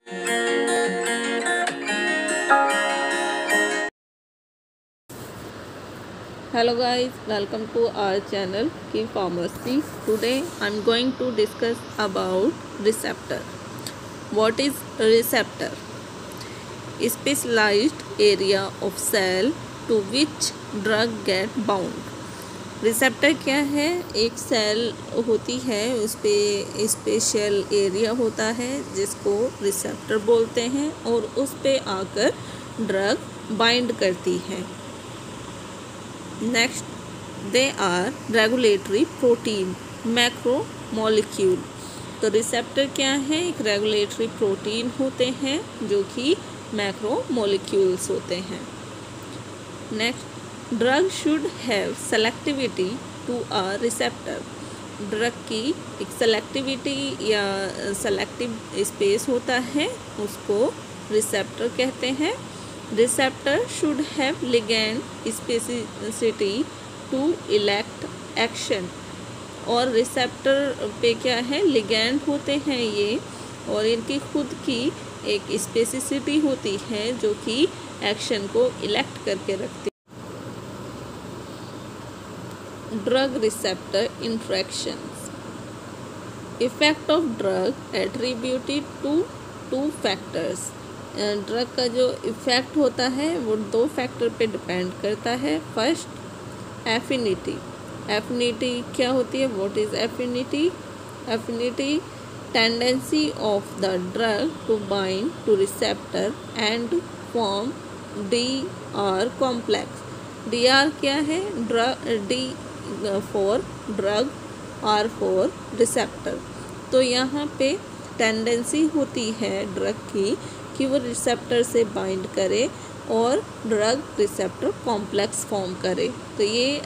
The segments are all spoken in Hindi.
Hello guys, welcome to our channel Key Pharmacy. Today I'm going to discuss about receptor. What is receptor? Specialized area of cell to which drug get bound. Receptor क्या है? एक सेल होती है, उस पे स्पेशल एरिया होता है जिसको रिसेप्टर बोलते हैं और उस पे आकर ड्रग बाइंड करती है। Next, they are regulatory protein macromolecule. तो रिसेप्टर क्या है? एक रेगुलेटरी प्रोटीन होते हैं जो कि मैक्रोमोलिक्यूल्स होते हैं। Next, drug should have selectivity to a receptor. Drug की एक सेलेक्टिविटी या सेलेक्टिव स्पेस होता है, उसको रिसेप्टर कहते हैं। Receptor should have ligand specificity to elicit action. और रिसेप्टर पे क्या है? लिगैंड होते हैं ये, और इनकी खुद की एक स्पेसिसिटी होती है जो कि एक्शन को इलेक्ट करके रखती है। Drug receptor interactions. Effect of drug attributed to two factors. Drug का जो इफ़ेक्ट होता है वो दो फैक्टर पे डिपेंड करता है। First, affinity. एफिनिटी क्या होती है? What is affinity? Affinity, tendency of the drug to bind to receptor and form DR complex. DR क्या है? D for drug, R for receptor. तो यहाँ पे टेंडेंसी होती है ड्रग की कि वो रिसेप्टर से बाइंड करे और ड्रग रिसेप्टर कॉम्प्लेक्स फॉर्म करे, तो ये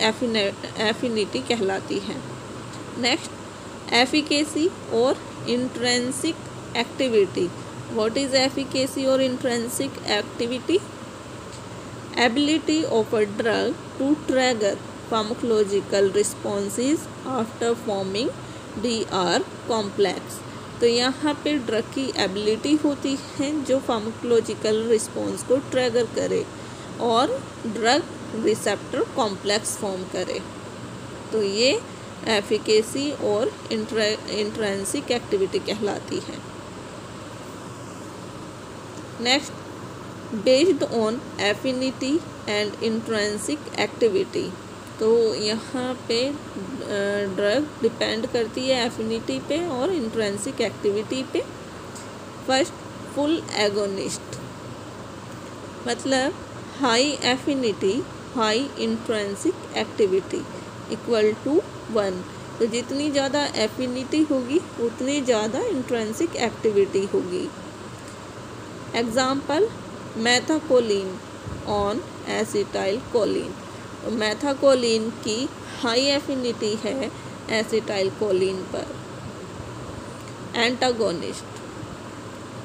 एफिनिटी कहलाती है। नेक्स्ट, एफिकेसी और intrinsic activity. What is efficacy और intrinsic activity? Ability of a drug to trigger pharmacological responses after forming DR complex. तो यहाँ पे ड्रग की एबिलिटी होती है जो फार्माकोलॉजिकल रिस्पॉन्स को ट्रिगर करे और ड्रग रिसेप्टर कॉम्प्लेक्स फॉर्म करे, तो ये एफिकेसी और इंट्रिंसिक एक्टिविटी कहलाती है। Next, based on affinity and intrinsic activity. तो यहाँ पे ड्रग डिपेंड करती है एफिनिटी पे और इंट्रिंसिक एक्टिविटी पे। फर्स्ट, फुल एगोनिस्ट, मतलब high affinity high intrinsic activity equal to 1। तो जितनी ज़्यादा एफिनिटी होगी उतनी ज़्यादा इंट्रिंसिक एक्टिविटी होगी। Example, methacholine on acetylcholine. तो मैथाकोलिन की हाई एफिनिटी है एसिटाइल कोलिन पर। Antagonist,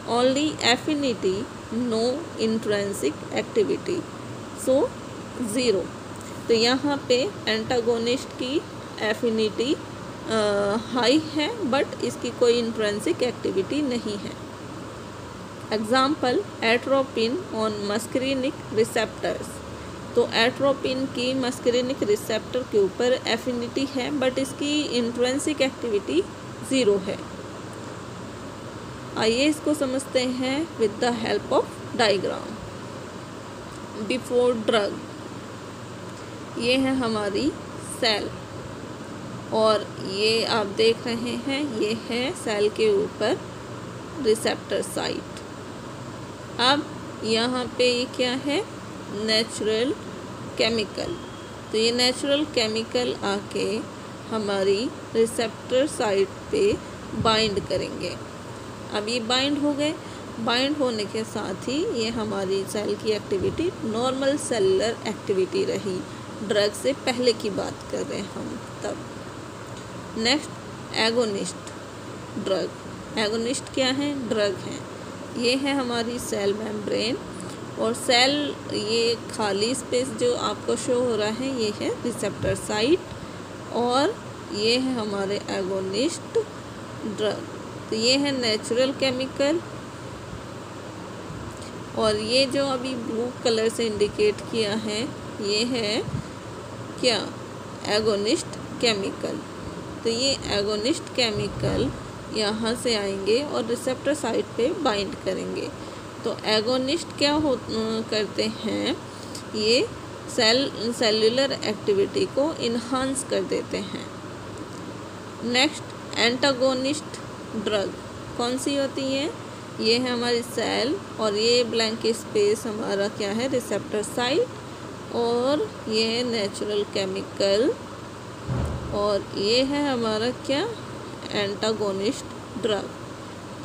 only affinity no intrinsic activity, so 0। तो यहाँ पे एंटागोनिस्ट की एफिनिटी हाई है बट इसकी कोई इंट्रिंसिक एक्टिविटी नहीं है। Example, atropine on muscarinic receptors. तो एट्रोपिन की मस्करीनिक रिसेप्टर के ऊपर एफिनिटी है बट इसकी इंट्रिंसिक एक्टिविटी 0 है। आइए इसको समझते हैं with the help of diagram. Before drug, ये है हमारी सेल और ये आप देख रहे हैं ये है सेल के ऊपर रिसेप्टर साइट। अब यहाँ पे ये क्या है? Natural chemical. तो ये नेचुरल केमिकल आके हमारी रिसेप्टर साइट पे बाइंड करेंगे। अब ये बाइंड हो गए, बाइंड होने के साथ ही ये हमारी सेल की एक्टिविटी नॉर्मल सेलुलर एक्टिविटी रही, ड्रग से पहले की बात कर रहे हैं हम तब। Next, agonist drug. एगोनिस्ट क्या है? ड्रग है। ये है हमारी सेल मेम्ब्रेन और सेल, ये खाली स्पेस जो आपको शो हो रहा है ये है रिसेप्टर साइट और ये है हमारे एगोनिस्ट ड्रग। तो ये है नेचुरल केमिकल और ये जो अभी ब्लू कलर से इंडिकेट किया है ये है क्या, एगोनिस्ट केमिकल। तो ये एगोनिस्ट केमिकल यहाँ से आएंगे और रिसेप्टर साइट पे बाइंड करेंगे। तो एगोनिस्ट क्या करते हैं, ये सेलुलर एक्टिविटी को इन्हांस कर देते हैं। नेक्स्ट एंटागोनिस्ट ड्रग कौन सी होती है, ये है हमारी सेल और ये ब्लैंक स्पेस हमारा क्या है, रिसेप्टर साइट, और ये है नेचुरल केमिकल, और ये है हमारा क्या, एंटागोनिस्ट ड्रग।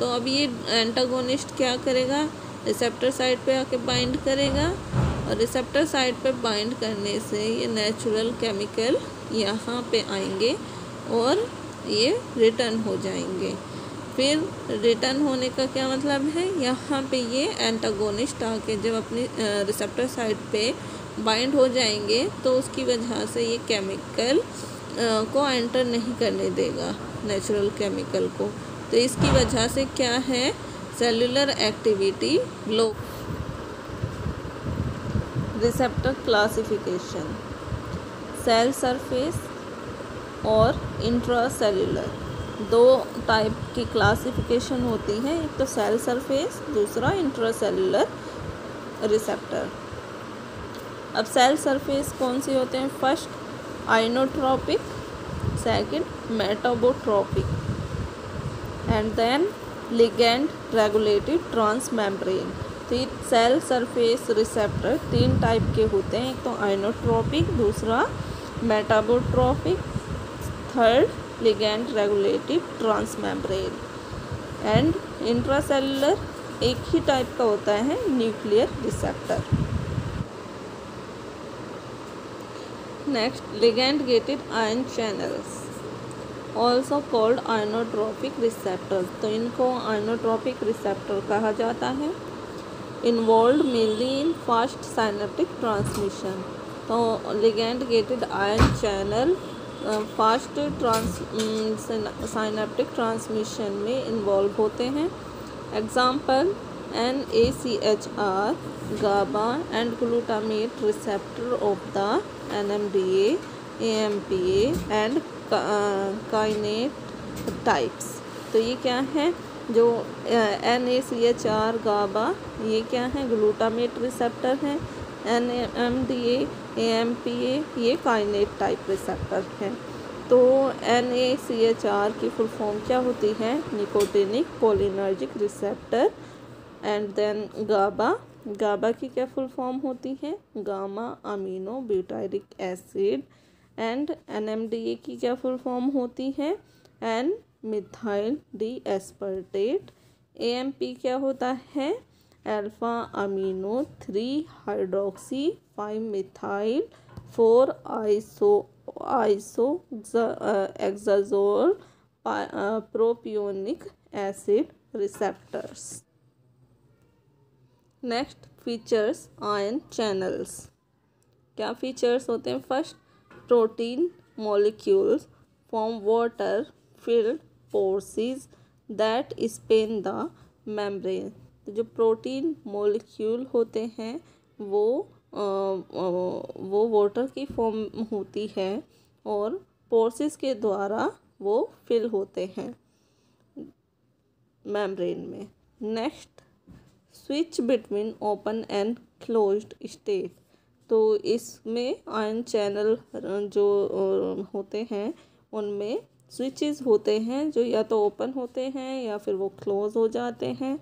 तो अब ये एंटागोनिस्ट क्या करेगा, रिसेप्टर साइट पे आके बाइंड करेगा और रिसेप्टर साइट पे बाइंड करने से ये नेचुरल केमिकल यहाँ पे आएंगे और ये रिटर्न हो जाएंगे। फिर रिटर्न होने का क्या मतलब है, यहाँ पे ये एंटागोनिस्ट आके जब अपनी रिसेप्टर साइट पे बाइंड हो जाएंगे तो उसकी वजह से ये केमिकल को एंटर नहीं करने देगा, नेचुरल केमिकल को। तो इसकी वजह से क्या है, cellular activity low. Receptor classification, cell surface और इंट्रासेल्युलर, दो टाइप की क्लासिफिकेशन होती है, एक तो सेल सरफेस, दूसरा इंट्रासेल्युलर रिसेप्टर। अब सेल सरफेस कौन से होते हैं, first ionotropic, second metabotropic and then ligand regulated transmembrane. तो ये सेल सरफेस रिसेप्टर तीन टाइप के होते हैं, एक तो आइनोट्रोपिक, दूसरा metabotropic, third ligand regulative transmembrane. And intracellular एक ही टाइप का होता है, nuclear receptor. Next ligand gated ion channels also called ionotropic receptor. तो इनको आइनोट्रोपिक रिसेप्टर कहा जाता है। Involve mainly in fast synaptic transmission. तो ligand gated ion channel fast synaptic transmission में इन्वॉल्व होते हैं। Example NACHR, GABA and glutamate receptor of the NMDA, AMPA and kainate types. तो ये क्या है, जो NACHR, GABA ये क्या है, ग्लूटामेट रिसेप्टर है, NMDA, AMPA ये काइनेट टाइप रिसेप्टर है। तो NACHR की फुल फॉर्म क्या होती है, nicotinic cholinergic receptor. And then GABA की क्या फुल फॉर्म होती है, gamma amino butyric acid. And NMDA की क्या फुल फॉर्म होती है, N methyl D aspartate. AMP क्या होता है, alpha amino 3 hydroxy 5 methyl 4 isoxazole propionic acid receptors. Next features ion channels, क्या फीचर्स होते हैं, first protein molecules form water filled pores that span the membrane। तो जो प्रोटीन मोलिक्यूल होते हैं वो वाटर की फॉर्म होती है और पोर्सेस के द्वारा वो फिल होते हैं मेम्ब्रेन में। Next switch between open and closed state. तो इसमें आयन चैनल जो होते हैं उनमें स्विचेस होते हैं जो या तो ओपन होते हैं या फिर वो क्लोज हो जाते हैं।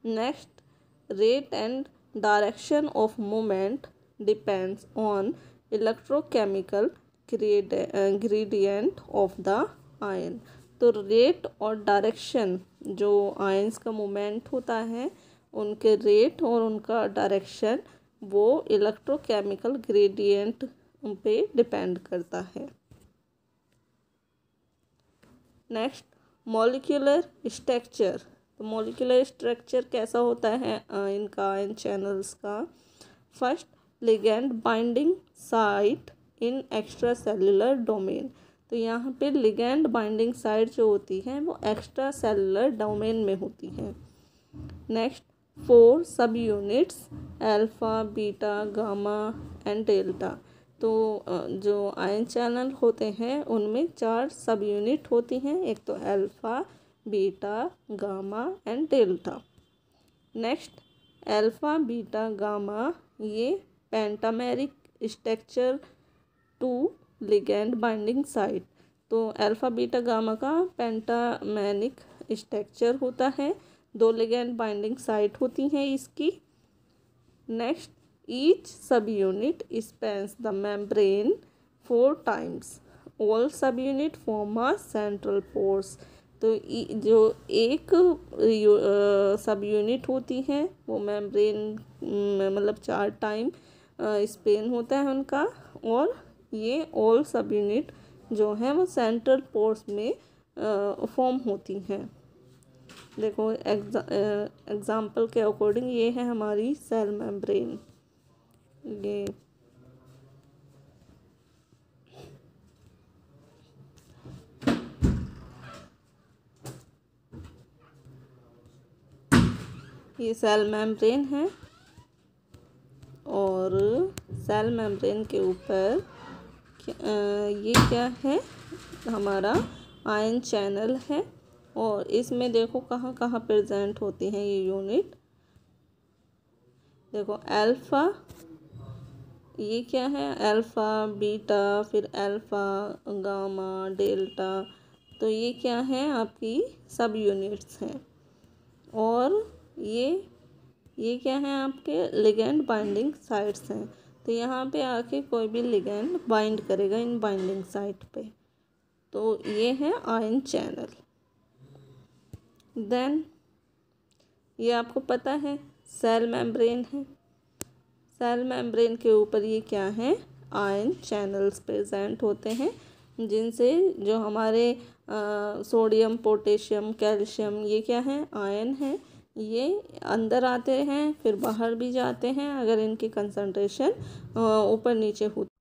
Next rate and direction of movement depends on electrochemical gradient of the ion. तो रेट और डायरेक्शन जो आयंस का मूवमेंट होता है उनके रेट और उनका डायरेक्शन वो इलेक्ट्रोकेमिकल ग्रेडियंट पे डिपेंड करता है। Next molecular structure. तो मॉलिक्यूलर स्ट्रक्चर कैसा होता है इनका आयन चैनल्स का, फर्स्ट लिगेंड बाइंडिंग साइट इन एक्स्ट्रा सेलुलर डोमेन। तो यहाँ पे लिगेंड बाइंडिंग साइट जो होती है वो एक्स्ट्रा सेलुलर डोमेन में होती है। नेक्स्ट 4 सब units alpha, beta, gamma and delta. तो जो आयन चैनल होते हैं उनमें 4 सब यूनिट होती हैं, एक तो alpha, beta, gamma and delta. Next alpha, beta, gamma ये pentameric structure to ligand binding site. तो अल्फ़ा, बीटा, गामा का पेंटामेरिक स्ट्रक्चर होता है, 2 लिगैंड बाइंडिंग साइट होती हैं इसकी। Next each subunit spans the membrane 4 times, all subunit form a central pores. तो जो एक सब यूनिट होती है वो मेम्ब्रेन मतलब 4 टाइम स्पेन होता है उनका, और ये ऑल सब यूनिट जो है वो सेंट्रल पोर्स में फॉर्म होती हैं। देखो एग्जाम्पल के अकॉर्डिंग ये है हमारी सेल मेम्ब्रेन। ये सेल मेम्ब्रेन है और सेल मेम्ब्रेन के ऊपर ये क्या है, हमारा आयन चैनल है। और इसमें देखो कहाँ कहाँ प्रेजेंट होती हैं ये यूनिट। देखो अल्फ़ा, ये क्या है, अल्फ़ा, बीटा, फिर अल्फ़ा, गामा, डेल्टा। तो ये क्या है, आपकी सब यूनिट्स हैं। और ये क्या है, आपके लिगैंड बाइंडिंग साइट्स हैं। तो यहाँ पे आके कोई भी लिगैंड बाइंड करेगा इन बाइंडिंग साइट पे। तो ये है आयन चैनल। देन ये आपको पता है सेल मेम्ब्रेन है। सेल मेम्ब्रेन के ऊपर ये क्या है, आयन चैनल्स प्रेजेंट होते हैं, जिनसे जो हमारे सोडियम, पोटेशियम, कैल्शियम ये क्या है, आयन है। ये अंदर आते हैं फिर बाहर भी जाते हैं अगर इनकी कंसंट्रेशन ऊपर नीचे होती